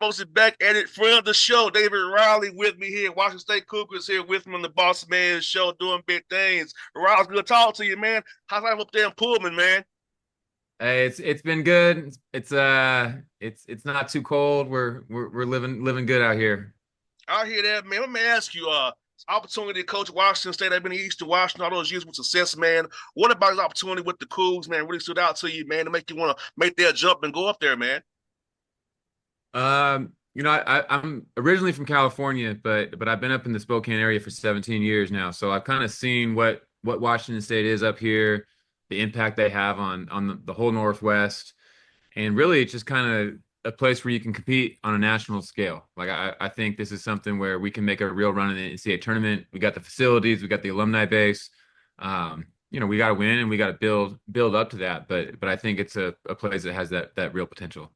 Bossman back at it. Friend of the show, David Riley with me here. Washington State Cougars here with me on the Bossman show, doing big things. Riley, good to talk to you, man. How's life up there in Pullman, man? Hey, it's been good. It's not too cold. We're living good out here. I hear that, man. Let me ask you, opportunity to coach Washington State. I've been in Eastern Washington all those years with success, man. What about this opportunity with the Cougs, man, really stood out to you, man, to make you want to make that jump and go up there, man? I'm originally from California, but I've been up in the Spokane area for 17 years now. So I've kind of seen what Washington State is up here, the impact they have on the whole Northwest, and really it's just kind of a place where you can compete on a national scale. Like I think this is something where we can make a real run in the NCAA tournament. We got the facilities, we got the alumni base. We got to win and we got to build up to that. But I think it's a place that has that real potential.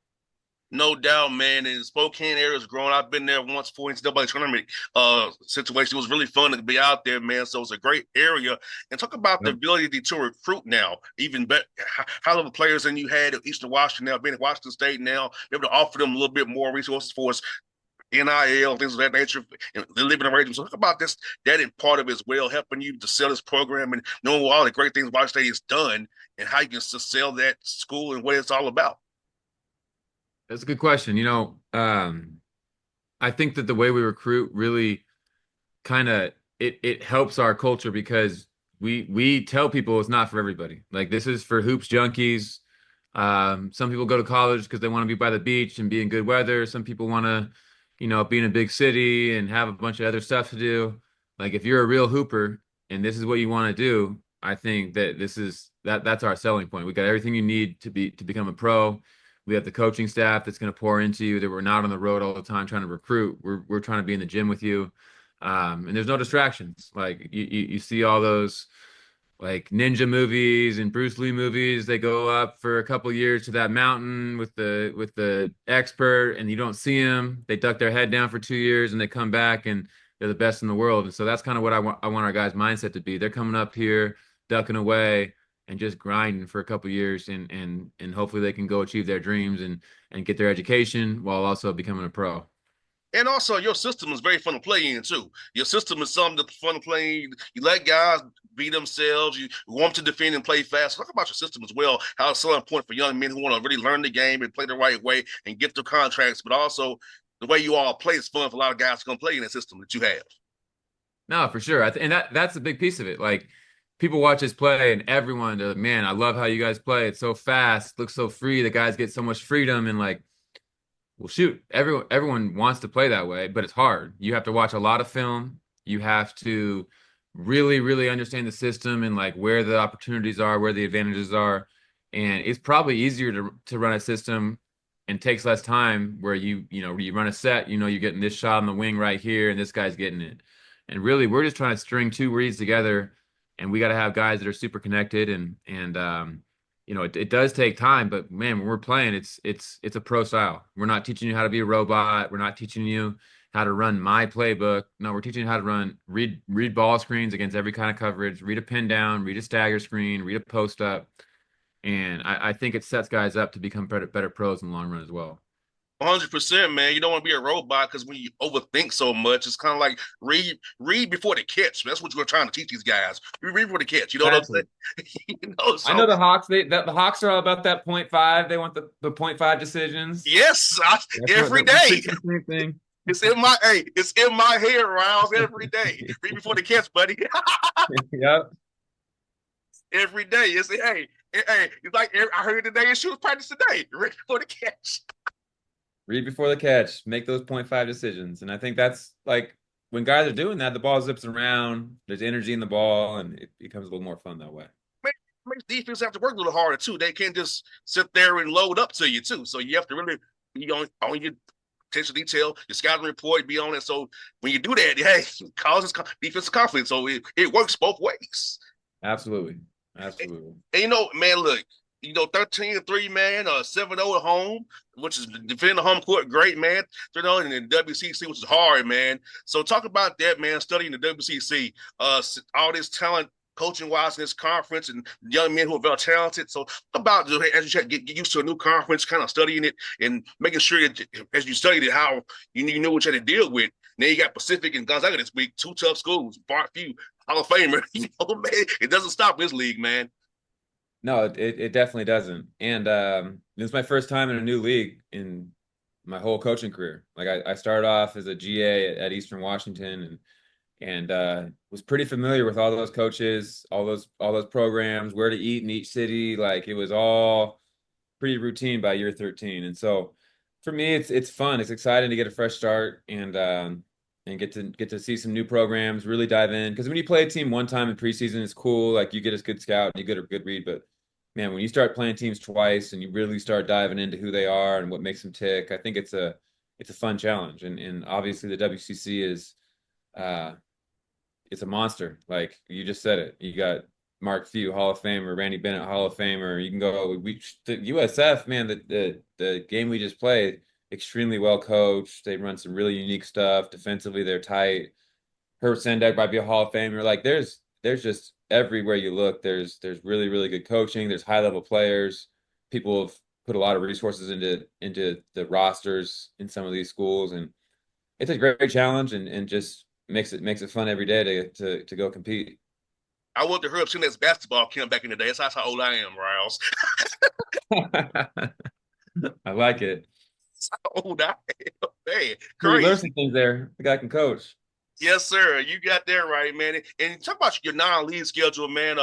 No doubt, man. And Spokane area is growing. I've been there once for NCAA tournament situation. It was really fun to be out there, man. So it's a great area. And talk about the Yep. ability to recruit now, even better, high level players than you had at Eastern Washington now, being at Washington State now, be able to offer them a little bit more resources for us. NIL, things of that nature, and the living arrangements. So talk about this, that in part of it as well, helping you to sell this program and knowing all the great things Washington State has done and how you can sell that school and what it's all about. That's a good question. I think that the way we recruit really kind of it helps our culture because we tell people it's not for everybody. Like this is for hoops junkies. Some people go to college because they want to be by the beach and be in good weather. Some people want to, be in a big city and have a bunch of other stuff to do. Like if you're a real hooper and this is what you want to do, I think that that's our selling point. We got everything you need to become a pro. We have the coaching staff that's going to pour into you, that we're not on the road all the time trying to recruit. We're trying to be in the gym with you. And there's no distractions. Like you see all those like ninja movies and Bruce Lee movies. They go up for a couple years to that mountain with the expert, and you don't see them. They duck their head down for 2 years, and they come back, and they're the best in the world. And so that's kind of what I want our guys' mindset to be. They're coming up here, ducking away, and just grinding for a couple years, and hopefully they can go achieve their dreams and get their education while also becoming a pro. And also, your system is very fun to play in too. Your system is something that's fun to play in. You let guys be themselves. You want to defend and play fast. Talk about your system as well. How it's so important for young men who want to really learn the game and play the right way and get their contracts. But also, the way you all play is fun for a lot of guys to come play in that system that you have. No, for sure. And that's a big piece of it. Like people watch us play, and everyone, they're like, man, I love how you guys play. It's so fast, looks so free. The guys get so much freedom, and like, well, shoot, everyone wants to play that way, but it's hard. You have to watch a lot of film. You have to really, really understand the system and like where the opportunities are, where the advantages are. And it's probably easier to run a system and takes less time where you run a set, you're getting this shot on the wing right here, and this guy's getting it. And really, we're just trying to string two reads together, and we got to have guys that are super connected and it does take time, but man, when we're playing, it's a pro style. We're not teaching you how to be a robot. We're not teaching you how to run my playbook. No, we're teaching you how to read ball screens against every kind of coverage, read a pin down, read a stagger screen, read a post up. And I think it sets guys up to become better pros in the long run as well. 100%, man. You don't want to be a robot because when you overthink so much, it's kind of like read before the catch. That's what you're trying to teach these guys. Read before the catch. You know what I'm Exactly. saying? I So know the Hawks. The Hawks are all about that point five. They want the point five decisions. yes, That's what every we're day. preaching the same thing. It's in my head, Rouse, every day. Read before the catch, buddy. Yep. Every day. It's like I heard today in shoes practice today. Read before the catch. Read before the catch, make those point five decisions. And I think that's like when guys are doing that, the ball zips around, there's energy in the ball, and it becomes a little more fun that way. Makes defense have to work a little harder too. They can't just sit there and load up to you too. So you have to really be on your attention detail, your scouting report, be on it. So when you do that, hey, it causes defensive conflict. So it works both ways. Absolutely. Absolutely. And man, look, 13-3, man, 7-0 at home, which is defending the home court, great, man. 3-0 in the WCC, which is hard, man. So talk about that, man, studying the WCC, all this talent coaching wise in this conference and young men who are very talented. So about as you get used to a new conference, kind of studying it and making sure that as you studied it, how you know what you had to deal with. Now you got Pacific and Gonzaga this week, two tough schools, Bart Few, Hall of Famer. Man, it doesn't stop this league, man. No, it definitely doesn't. And it was my first time in a new league in my whole coaching career. Like I started off as a GA at Eastern Washington and was pretty familiar with all those coaches, all those programs, where to eat in each city. Like it was all pretty routine by year 13. And so for me, it's fun. It's exciting to get a fresh start and get to see some new programs, really dive in. Because when you play a team one time in preseason, it's cool. Like you get a good scout, you get a good read. But man, when you start playing teams twice and you really start diving into who they are and what makes them tick, I think it's a fun challenge. And obviously the WCC is uh it's a monster. Like you just said it. You got Mark Few, Hall of Famer, Randy Bennett, Hall of Famer. You can go the USF, man, the game we just played, extremely well coached. They run some really unique stuff. Defensively, they're tight. Herb Sendek might be a Hall of Famer. Like there's just everywhere you look, there's really, really good coaching. There's high level players. People have put a lot of resources into the rosters in some of these schools, and it's a great challenge and just makes it fun every day to go compete. I went to Herb Sendek's basketball camp back in the day. That's how old I am, Riles. I like it. That's how old I am. Man, We learned crazy. some things there. The guy can coach. Yes, sir. You got that right, man. And talk about your non-league schedule, man.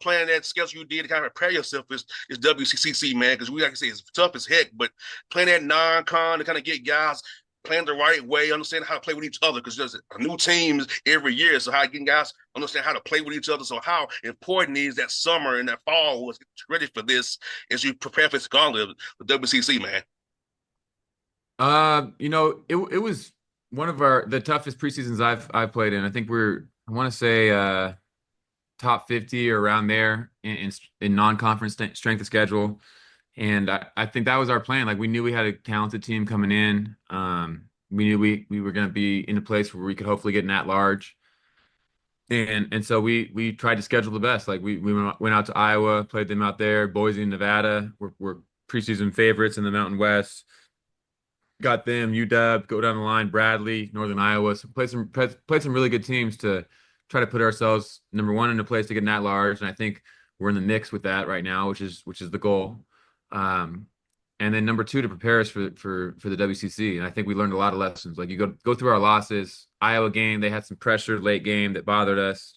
Playing that schedule you did to kind of prepare yourself is WCCC, man. Because we like to say it's tough as heck, but playing that non-con to kind of get guys playing the right way, understand how to play with each other. Because there's new teams every year, so how getting guys understand how to play with each other. So how important is that summer and that fall was ready for this as you prepare for this gauntlet with WCC, man. It was one of the toughest preseasons I've played in. I think I want to say top 50 or around there in non-conference strength of schedule. And I think that was our plan. Like we knew we had a talented team coming in. We knew we were going to be in a place where we could hopefully get an at-large. And so we tried to schedule the best. Like we went out to Iowa, played them out there. Boise and Nevada were preseason favorites in the Mountain West. Got them, UW, go down the line, Bradley, Northern Iowa. So played some really good teams to try to put ourselves number one in a place to get an at-large. And I think we're in the mix with that right now, which is the goal. Um, and then number two to prepare us for the WCC. And I think we learned a lot of lessons. Like you go through our losses. Iowa game, they had some pressure late game that bothered us,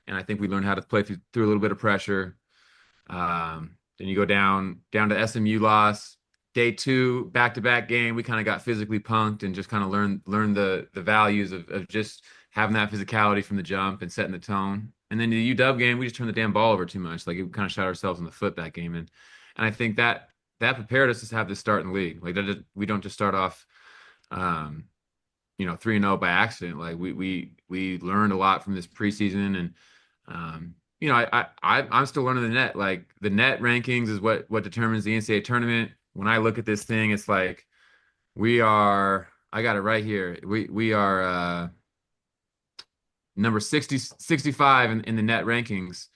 and I think we learned how to play through a little bit of pressure. Then you go down to SMU loss. Day two, back-to-back game, we kind of got physically punked and just kind of learned the values of just having that physicality from the jump and setting the tone. And then the UW game, we just turned the damn ball over too much. Like it kind of shot ourselves in the foot that game. And I think that prepared us to have this start in the league. Like we don't just start off, 3-0 by accident. Like we learned a lot from this preseason, and I'm still learning the net. Like the net rankings is what determines the NCAA tournament. When I look at this thing, it's like I got it right here. We are number 65 in the net rankings.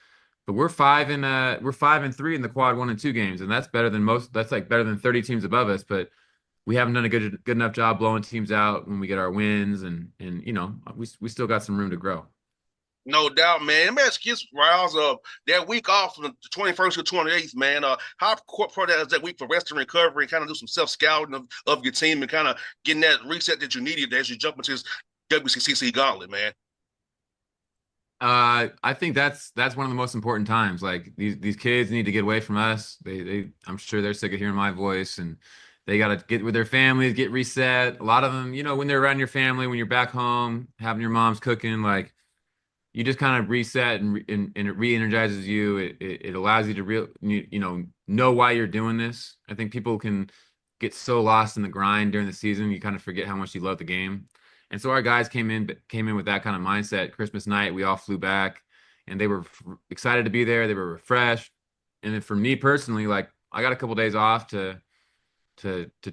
But we're 5-3 in the quad 1 and 2 games, and that's better than most. That's like better than 30 teams above us. But we haven't done a good enough job blowing teams out when we get our wins, and we still got some room to grow. No doubt, man. Let me ask you, Riles, that week off from the 21st to 28th, man. How important that is that week for rest and recovery and kind of do some self-scouting of your team and kind of getting that reset that you needed as you jump into this WCCC gauntlet, man? I think that's one of the most important times. Like these kids need to get away from us. I'm sure they're sick of hearing my voice, and they got to get with their families, get reset. A lot of them, when they're around your family, when you're back home, having your mom's cooking, like you just kind of reset and it re-energizes you. It allows you to know why you're doing this. I think people can get so lost in the grind during the season, you kind of forget how much you love the game. And so our guys came in with that kind of mindset. Christmas night, we all flew back, and they were excited to be there. They were refreshed. And then for me personally, like I got a couple days off to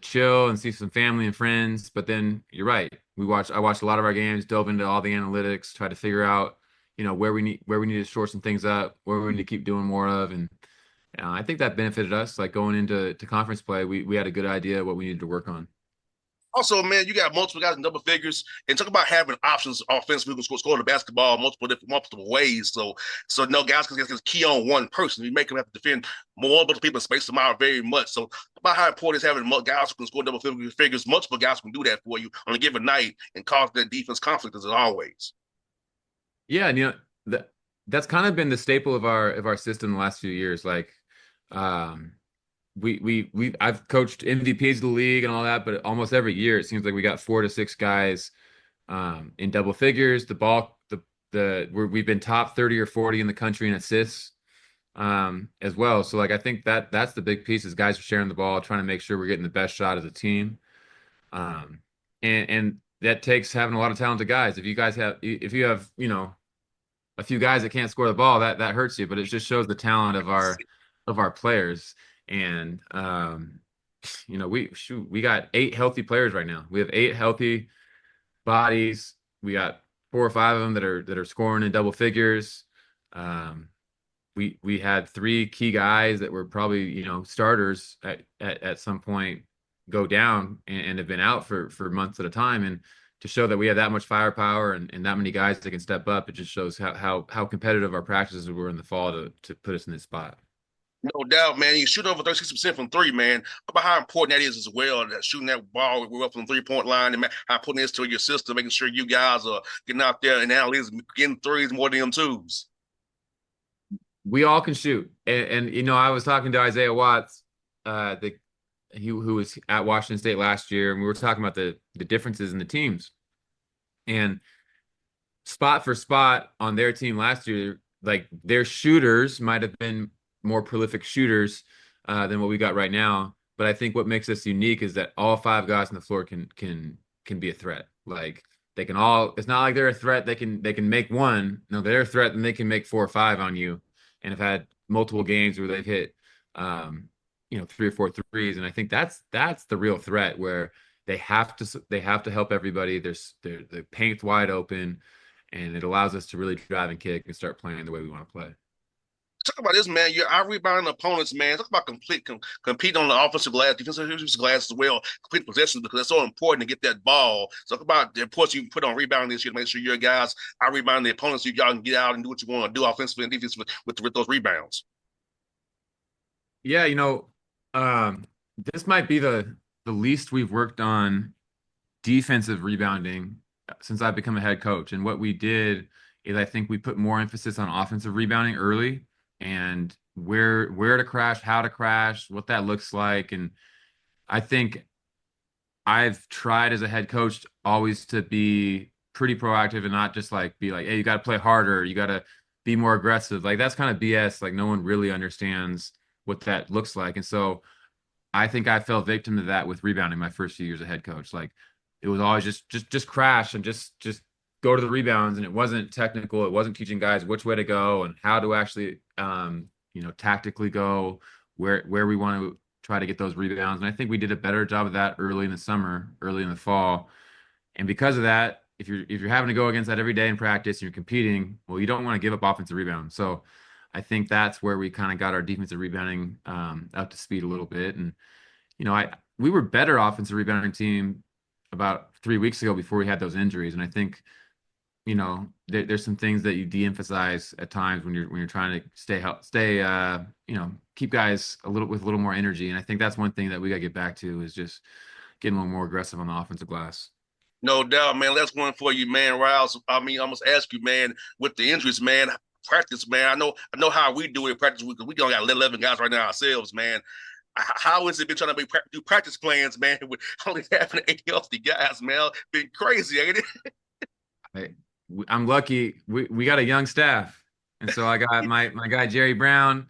chill and see some family and friends. But then you're right. I watched a lot of our games, dove into all the analytics, tried to figure out, where we need to shore some things up, where we need to keep doing more of, and I think that benefited us. Like going into conference play, we had a good idea what we needed to work on. Also, man, you got multiple guys in double figures, and talk about having options offensively who can score the basketball multiple ways. So no guys can just key on one person. You make them have to defend multiple people and space them out very much. So about how important is having guys who can score double figures. Multiple guys who can do that for you on a given night and cause that defense conflict as always. Yeah, and that's kind of been the staple of our system the last few years. Like, um, we I've coached MVPs of the league and all that, but almost every year it seems like we got 4 to 6 guys in double figures. We've been top 30 or 40 in the country in assists as well. So like I think that's the big piece is guys are sharing the ball, trying to make sure we're getting the best shot as a team. Um, and that takes having a lot of talented guys. If you have, a few guys that can't score the ball, that hurts you, but it just shows the talent of our players. And we got 8 healthy players right now. We have 8 healthy bodies. We got 4 or 5 of them that are scoring in double figures. Um, we had 3 key guys that were probably, starters at some point go down and have been out for months at a time. And to show that we have that much firepower and that many guys that can step up, it just shows how competitive our practices were in the fall to put us in this spot. No doubt, man. You shoot over 36% from three, man. About how important that is as well. That shooting that ball up from the 3 point line and how important it is to your system, making sure you guys are getting out there and now is getting threes more than them twos. We all can shoot. And I was talking to Isaiah Watts, who was at Washington State last year, and we were talking about the differences in the teams. And spot for spot on their team last year, like their shooters might have been more prolific shooters than what we got right now. But I think what makes us unique is that all 5 guys on the floor can be a threat. Like they can all. It's not like they're a threat. They can make one. No, they're a threat, and they can make 4 or 5 on you. And have had multiple games where they've hit, 3 or 4 threes. And I think that's the real threat where they have to help everybody. The paint's wide open, and it allows us to really drive and kick and start playing the way we want to play. Talk about this, man. You're out rebounding opponents, man. Talk about compete on the offensive glass, defensive glass as well, complete possessions because it's so important to get that ball. Talk about the importance you put on rebounding this year to make sure your guys out rebounding the opponents so y'all can get out and do what you want to do offensively and defensively with those rebounds. Yeah, this might be the least we've worked on defensive rebounding since I've become a head coach. And what we did is I think we put more emphasis on offensive rebounding early and where to crash, how to crash, what that looks like. And I think I've tried as a head coach always to be pretty proactive and not just like be like, hey, you got to play harder, you got to be more aggressive. Like that's kind of BS. Like no one really understands what that looks like. And so I think I fell victim to that with rebounding my first few years as head coach. Like it was always just crash and just go to the rebounds, and it wasn't technical. It wasn't teaching guys which way to go and how to actually tactically go where we want to try to get those rebounds. And I think we did a better job of that early in the summer, early in the fall. And because of that, if you're having to go against that every day in practice and you're competing, well, you don't want to give up offensive rebounds. So I think that's where we kind of got our defensive rebounding up to speed a little bit. And we were better offensive rebounding team about 3 weeks ago before we had those injuries. And I think there's some things that you de-emphasize at times when you're trying to keep guys with a little more energy. And I think that's one thing that we got to get back to is just getting a little more aggressive on the offensive glass. No doubt, man. That's one for you, man. Riles. I mean, I must ask you, man, with the injuries, man. Practice, man. I know how we do it. Practice because we only got 11 guys right now ourselves, man. How has it been trying to do practice plans, man, with only having 8 healthy guys, man? Been crazy, ain't it? Hey, I'm lucky. We got a young staff, and so I got my guy Jerry Brown.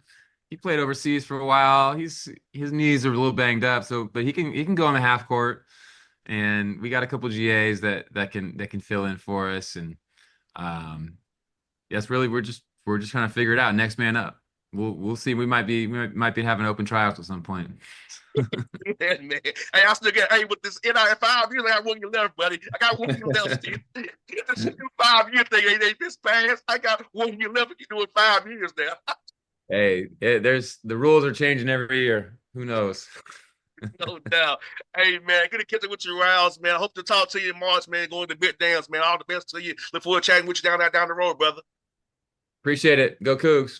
He played overseas for a while. His knees are a little banged up, but he can go on the half court, and we got a couple GAs that can fill in for us. And yes, really, we're just trying to figure it out. Next man up. we'll see. We might be having open tryouts at some point. Yeah, man. Hey, I still get with this NI 5 years. I got 1 year left, buddy. I got 1 year left still. This 5 year thing ain't this fast. I got 1 year left. You do it 5 years now. Hey, there's the rules are changing every year. Who knows? No doubt. Hey, man, good to catch up with you, Rouse, man. I hope to talk to you in March, man. Going to Bit Dance, man. All the best to you. Look forward to chatting with you down the road, brother. Appreciate it. Go Cougs.